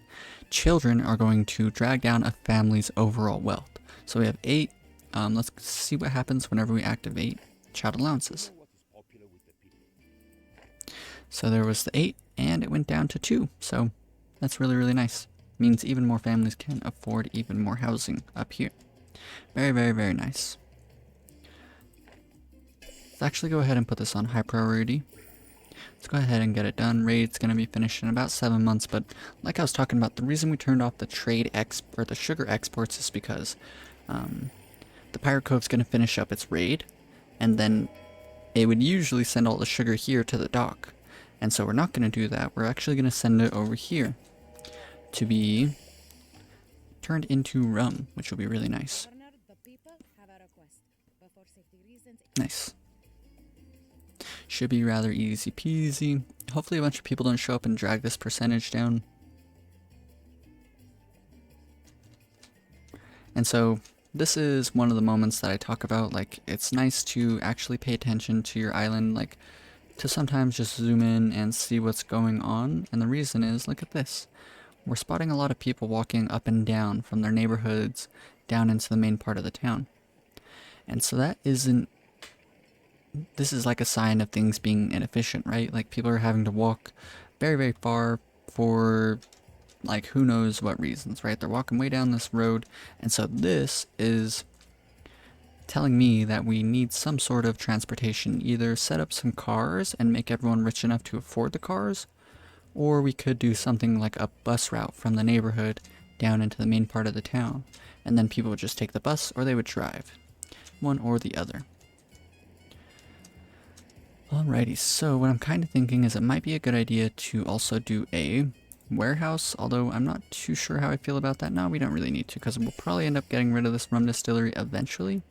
children are going to drag down a family's overall wealth. So we have 8. Let's see what happens whenever we activate child allowances. So there was the 8 and it went down to 2. So that's really nice. Means even more families can afford even more housing up here. Very nice. Let's actually go ahead and put this on high priority. Let's go ahead and get it done. Raid's going to be finished in about 7 months, but like I was talking about, the reason we turned off the the sugar exports is because the Pirate Cove's going to finish up its raid, and then it would usually send all the sugar here to the dock. And so we're not going to do that. We're actually going to send it over here to be turned into rum, which will be really nice. Nice. Should be rather easy peasy. Hopefully a bunch of people don't show up and drag this percentage down. And so this is one of the moments that I talk about, like, it's nice to actually pay attention to your island, like, to sometimes just zoom in and see what's going on. And the reason is, look at this. We're spotting a lot of people walking up and down from their neighborhoods, down into the main part of the town. And so that isn't, this is like a sign of things being inefficient, right? Like people are having to walk very, very far for like who knows what reasons, right? They're walking way down this road. And so this is telling me that we need some sort of transportation. Either set up some cars and make everyone rich enough to afford the cars, or we could do something like a bus route from the neighborhood down into the main part of the town. And then people would just take the bus or they would drive. One or the other. Alrighty, so what I'm kind of thinking is it might be a good idea to also do a warehouse, although I'm not too sure how I feel about that. No, we don't really need to, because we'll probably end up getting rid of this rum distillery eventually.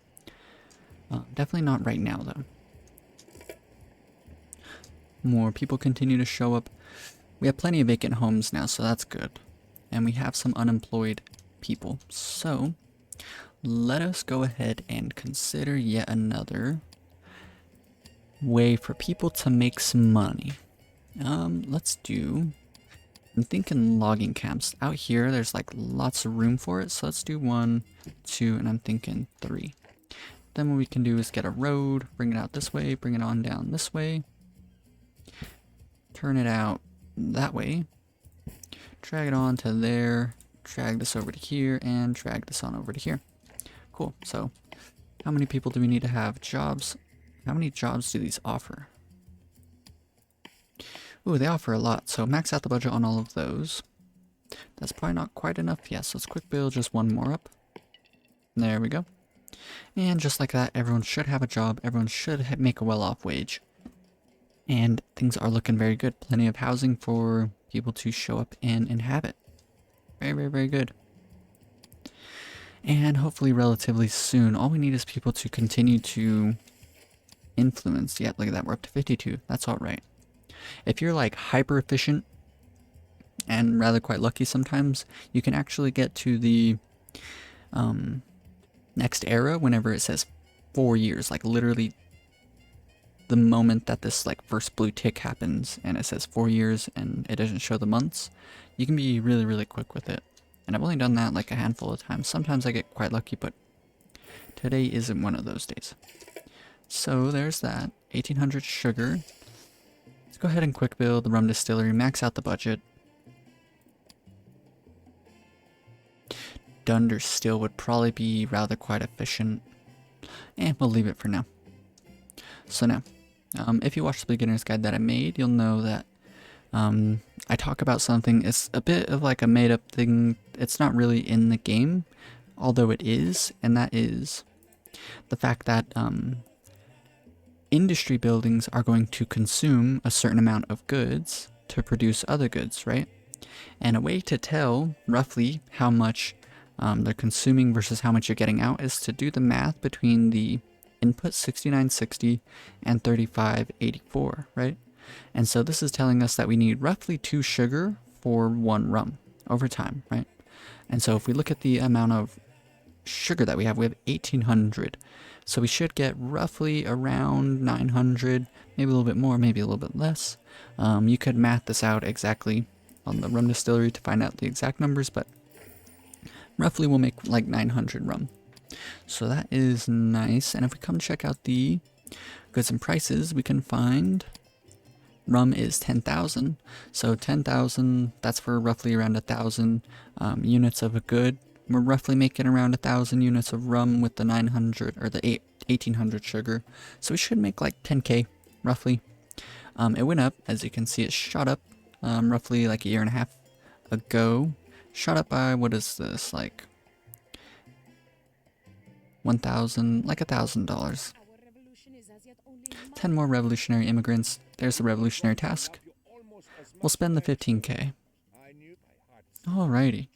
Definitely not right now, though. More people continue to show up. We have plenty of vacant homes now, so that's good. And we have some unemployed people. So, let us go ahead and consider yet another way for people to make some money. Let's do, I'm thinking logging camps. Out here, there's like lots of room for it, so let's do 1, 2, and I'm thinking 3. Then what we can do is get a road, bring it out this way, bring it on down this way, turn it out that way, drag it on to there, drag this over to here, and drag this on over to here. Cool. So how many people do we need to have jobs? How many jobs do these offer? Ooh, they offer a lot, so max out the budget on all of those. That's probably not quite enough. Yes, let's quick build just one more up. There we go. And just like that, everyone should have a job. Everyone should make a well-off wage. And things are looking very good. Plenty of housing for people to show up and inhabit. Very, very, very good. And hopefully relatively soon, all we need is people to continue to influence. Yeah, look at that, we're up to 52. That's all right. If you're like hyper efficient and rather quite lucky sometimes, you can actually get to the next era whenever it says 4 years, like literally the moment that this like first blue tick happens and it says 4 years and it doesn't show the months, you can be really, really quick with it. And I've only done that like a handful of times. Sometimes I get quite lucky, but today isn't one of those days. So there's that. 1800 sugar. Let's go ahead and quick build the rum distillery, max out the budget. Dunder still would probably be rather quite efficient. And we'll leave it for now. So now, if you watch the beginner's guide that I made, you'll know that I talk about something. It's a bit of like a made up thing. It's not really in the game, although it is, and that is the fact that industry buildings are going to consume a certain amount of goods to produce other goods, right? And a way to tell roughly how much they're consuming versus how much you're getting out is to do the math between the input 6960 and 3584, right? And so this is telling us that we need roughly 2 sugar for 1 rum over time, right? And so if we look at the amount of sugar that we have 1800. So we should get roughly around 900, maybe a little bit more, maybe a little bit less. You could math this out exactly on the rum distillery to find out the exact numbers, but roughly we'll make like 900 rum. So that is nice. And if we come check out the goods and prices, we can find rum is 10,000. So 10,000, that's for roughly around 1,000 units of a good. We're roughly making around 1,000 units of rum with the 900 or the 1800 sugar. So we should make like 10k roughly. It went up, as you can see, it shot up roughly like a year and a half ago. Shot up by, what is this, like 1,000, like $1,000. 10 more revolutionary immigrants. There's the revolutionary task. We'll spend the 15k. Alrighty.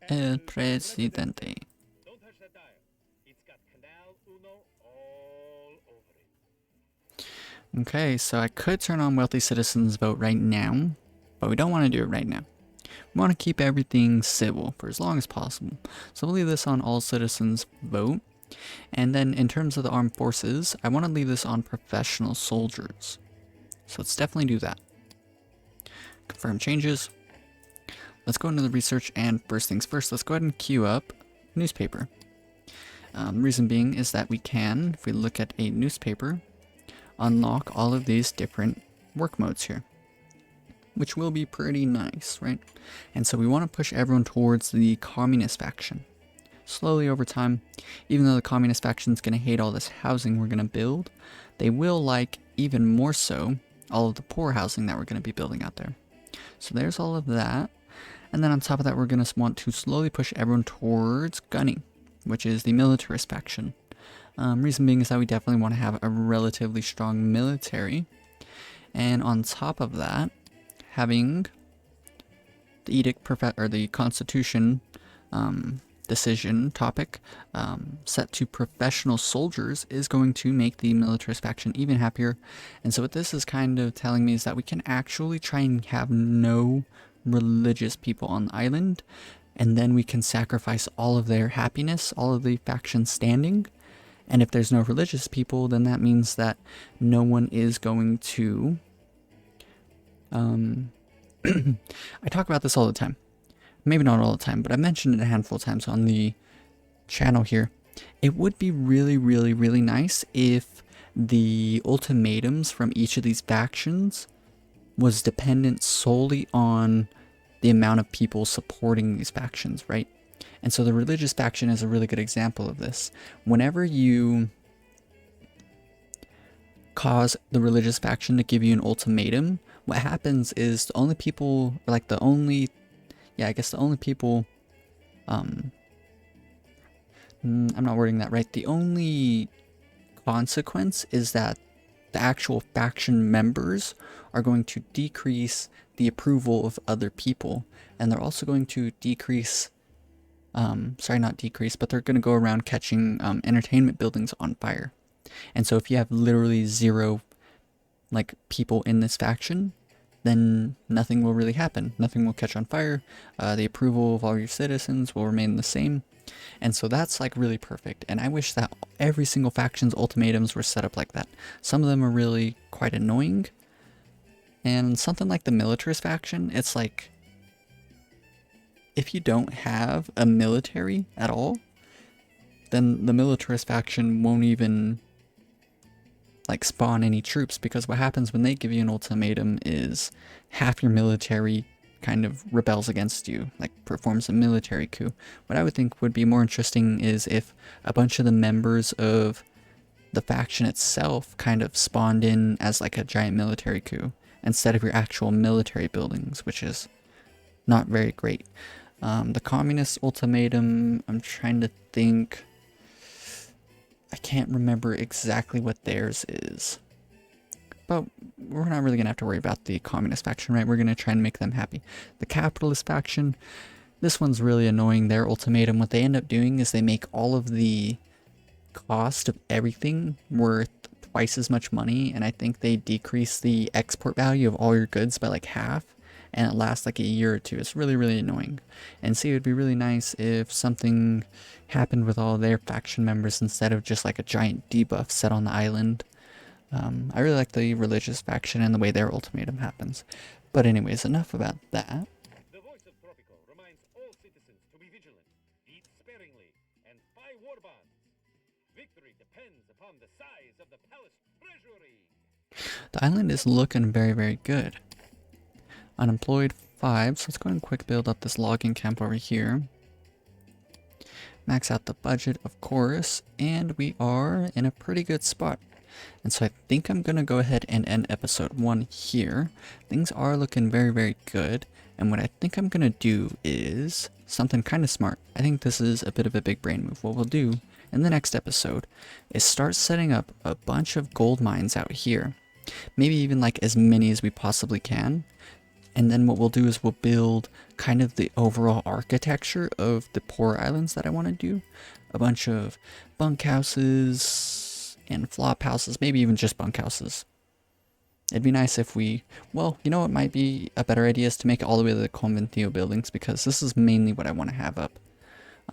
El Presidente. Okay, so I could turn on wealthy citizens vote right now, but we don't want to do it right now. We want to keep everything civil for as long as possible. So we'll leave this on all citizens vote. And then in terms of the armed forces, I want to leave this on professional soldiers. So let's definitely do that. Confirm changes. let's go into the research, and first things first, let's go ahead and queue up newspaper. Reason being is that we can, if we look at a newspaper, unlock all of these different work modes here, which will be pretty nice, right? And so we want to push everyone towards the communist faction. Slowly over time, even though the communist faction is going to hate all this housing we're going to build, they will like even more so all of the poor housing that we're going to be building out there. So there's all of that. And then on top of that, we're going to want to slowly push everyone towards gunning, which is the militarist faction. Reason being is that we definitely want to have a relatively strong military. And on top of that, having the edict or the constitution decision topic set to professional soldiers is going to make the militarist faction even happier. And so what this is kind of telling me is that we can actually try and have no religious people on the island, and then we can sacrifice all of their happiness, all of the faction standing. And if there's no religious people, then that means that no one is going to I talk about this all the time. Maybe not all the time, but I mentioned it a handful of times on the channel here. It would be really, really, really nice if the ultimatums from each of these factions was dependent solely on the amount of people supporting these factions, right? And so the religious faction is a really good example of this. Whenever you cause the religious faction to give you an ultimatum, what happens is the only people, like the only people, I'm not wording that right. The only consequence is that the actual faction members are going to decrease the approval of other people, and they're also going to decrease, not decrease, but they're going to go around catching entertainment buildings on fire. And so if you have literally zero like people in this faction, then nothing will really happen. Nothing will catch on fire. The approval of all your citizens will remain the same. And so that's like really perfect. And I wish that every single faction's ultimatums were set up like that. Some of them are really quite annoying. And something like the militarist faction, it's like, if you don't have a military at all, then the militarist faction won't even like spawn any troops, because what happens when they give you an ultimatum is half your military kind of rebels against you, like performs a military coup. What I would think would be more interesting is if a bunch of the members of the faction itself kind of spawned in as like a giant military coup instead of your actual military buildings, which is not very great. The communist ultimatum, I'm trying to think. I can't remember exactly what theirs is. But we're not really going to have to worry about the communist faction, right? We're going to try and make them happy. The capitalist faction, this one's really annoying. Their ultimatum, what they end up doing is they make all of the cost of everything worth twice as much money, and I think they decrease the export value of all your goods by like half, and it lasts like a year or two. It's really, really annoying. And see, it would be really nice if something happened with all their faction members instead of just like a giant debuff set on the island. I really like the religious faction and the way their ultimatum happens. But anyways, enough about that. The voice of Tropico reminds all citizens to be vigilant, eat sparingly, and buy war bonds. Victory depends upon the size of the palace treasury. The island is looking very, very good. Unemployed 5, so let's go ahead and quick build up this logging camp over here. Max out the budget, of course, and we are in a pretty good spot. And so I think I'm going to go ahead and end episode 1 here. Things are looking very, very good. And what I think I'm going to do is something kind of smart. I think this is a bit of a big brain move. What we'll do in the next episode is start setting up a bunch of gold mines out here. Maybe even like as many as we possibly can. And then what we'll do is we'll build kind of the overall architecture of the poor islands that I want to do. A bunch of bunkhouses and flop houses, maybe even just bunkhouses. It'd be nice if we, well, you know what might be a better idea is to make it all the way to the Conventio buildings, because this is mainly what I want to have up.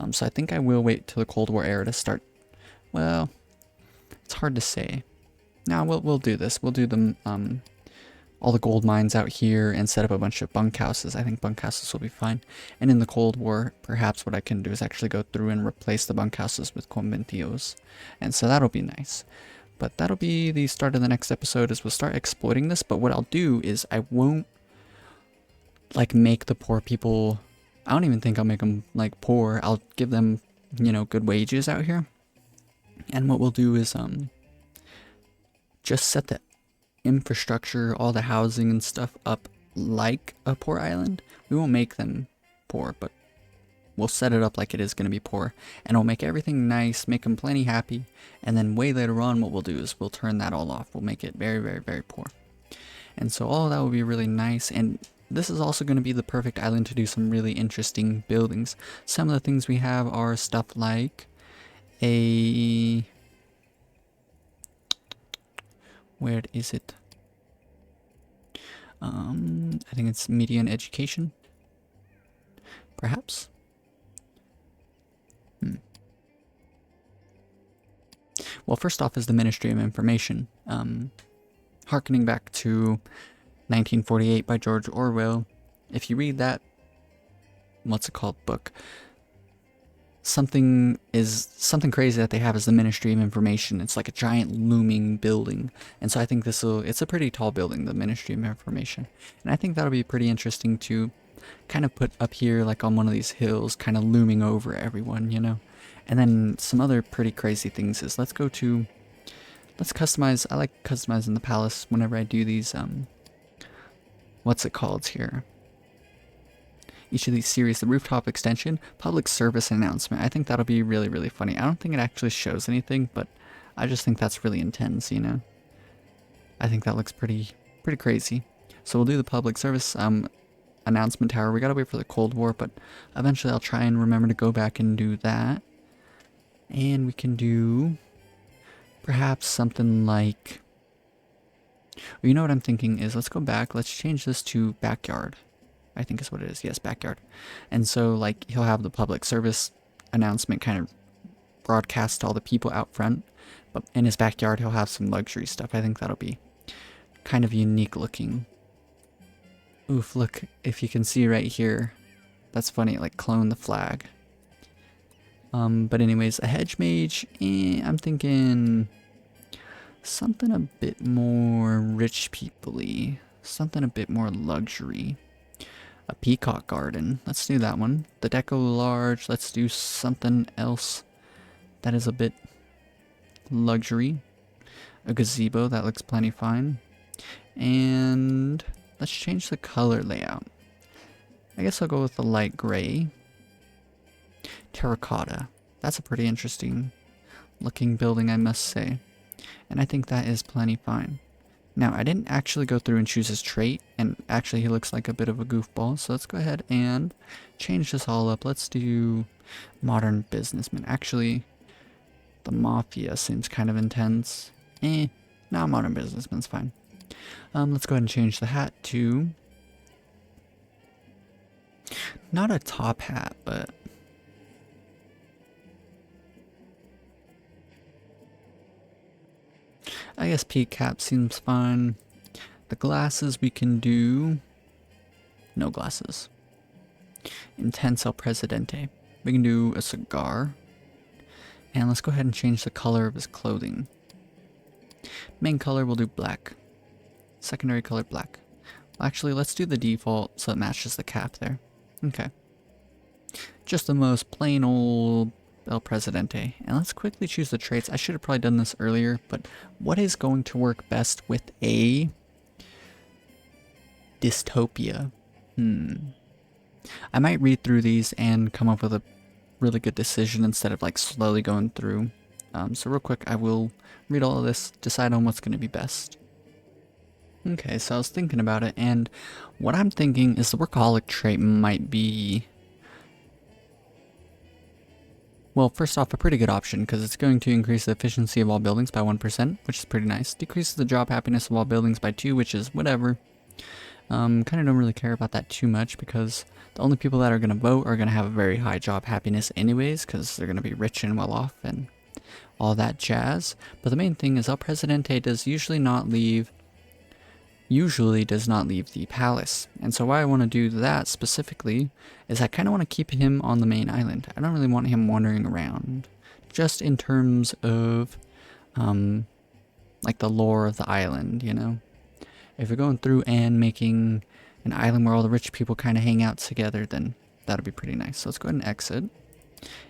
So I think I will wait till the Cold War era to start. Well, it's hard to say. Now we'll do this. We'll do the all the gold mines out here and set up a bunch of bunkhouses. I think bunkhouses will be fine. And in the Cold War, perhaps what I can do is actually go through and replace the bunkhouses with conventillos. And so that'll be nice. But that'll be the start of the next episode, is we'll start exploiting this. But what I'll do is I won't like make the poor people, I don't even think I'll make them like poor. I'll give them, you know, good wages out here. And what we'll do is just set the infrastructure, all the housing and stuff up like a poor island. We won't make them poor, but we'll set it up like it is going to be poor, and we'll make everything nice, make them plenty happy, and then way later on what we'll do is we'll turn that all off. We'll make it very, very, very poor. And so all of that will be really nice, and this is also going to be the perfect island to do some really interesting buildings. Some of the things we have are stuff like where is it? I think it's media and education, perhaps. Well, first off is the Ministry of Information. Harkening back to 1948 by George Orwell. If you read that, what's it called, book, something crazy that they have is the Ministry of Information. It's like a giant looming building, and so I think it's a pretty tall building, the Ministry of Information, and I think that'll be pretty interesting to kind of put up here like on one of these hills, kind of looming over everyone, you know. And then some other pretty crazy things is let's customize. I like customizing the palace whenever I do these what's it called here, each of these series. The rooftop extension, public service announcement. I think that'll be really, really funny. I don't think it actually shows anything, but I just think that's really intense, you know. I think that looks pretty crazy. So we'll do the public service announcement tower. We gotta wait for the Cold War, but eventually I'll try and remember to go back and do that. And we can do perhaps something like, well, you know what I'm thinking is, let's go back, let's change this to backyard, I think is what it is. Yes, backyard. And so like he'll have the public service announcement kind of broadcast to all the people out front, but in his backyard he'll have some luxury stuff. I think that'll be kind of unique looking. Oof, look, if you can see right here, that's funny, like clone the flag. But anyways, a hedge mage, I'm thinking something a bit more rich people-y, something a bit more luxury. A peacock garden, let's do that one. The deco large, let's do something else that is a bit luxury. A gazebo, that looks plenty fine. And let's change the color layout. I guess I'll go with the light gray. Terracotta. That's a pretty interesting looking building, I must say. And I think that is plenty fine. Now, I didn't actually go through and choose his trait, and actually he looks like a bit of a goofball, so let's go ahead and change this all up. Let's do modern businessman. Actually, the mafia seems kind of intense. No, modern businessman's fine. Let's go ahead and change the hat to not a top hat, but I guess peak cap seems fine. The glasses we can do no glasses. Intense El Presidente. We can do a cigar. And let's go ahead and change the color of his clothing. Main color we'll do black. Secondary color black. Well, actually, let's do the default so it matches the cap there. Okay. Just the most plain old El Presidente. And let's quickly choose the traits. I should have probably done this earlier, but what is going to work best with a dystopia? I might read through these and come up with a really good decision instead of like slowly going through. So real quick, I will read all of this, decide on what's going to be best. Okay, so I was thinking about it, and what I'm thinking is the workaholic trait might be, well, first off, a pretty good option, because it's going to increase the efficiency of all buildings by 1%, which is pretty nice. Decreases the job happiness of all buildings by 2, which is whatever. Kind of don't really care about that too much, because the only people that are going to vote are going to have a very high job happiness anyways, because they're going to be rich and well off and all that jazz. But the main thing is El Presidente does usually not leave usually does not leave the palace. And so why I want to do that specifically is I kind of want to keep him on the main island. I don't really want him wandering around, just in terms of like the lore of the island, you know? If you're going through and making an island where all the rich people kind of hang out together, then that'll be pretty nice. So let's go ahead and exit.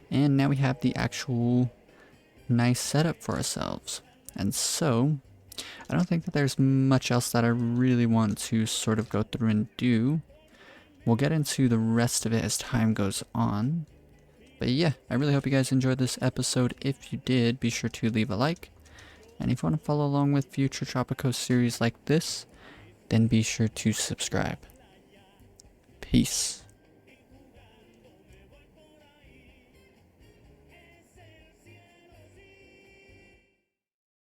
And now we have the actual nice setup for ourselves. And so I don't think that there's much else that I really want to sort of go through and do. We'll get into the rest of it as time goes on. But yeah, I really hope you guys enjoyed this episode. If you did, be sure to leave a like. And if you want to follow along with future Tropico series like this, then be sure to subscribe. Peace.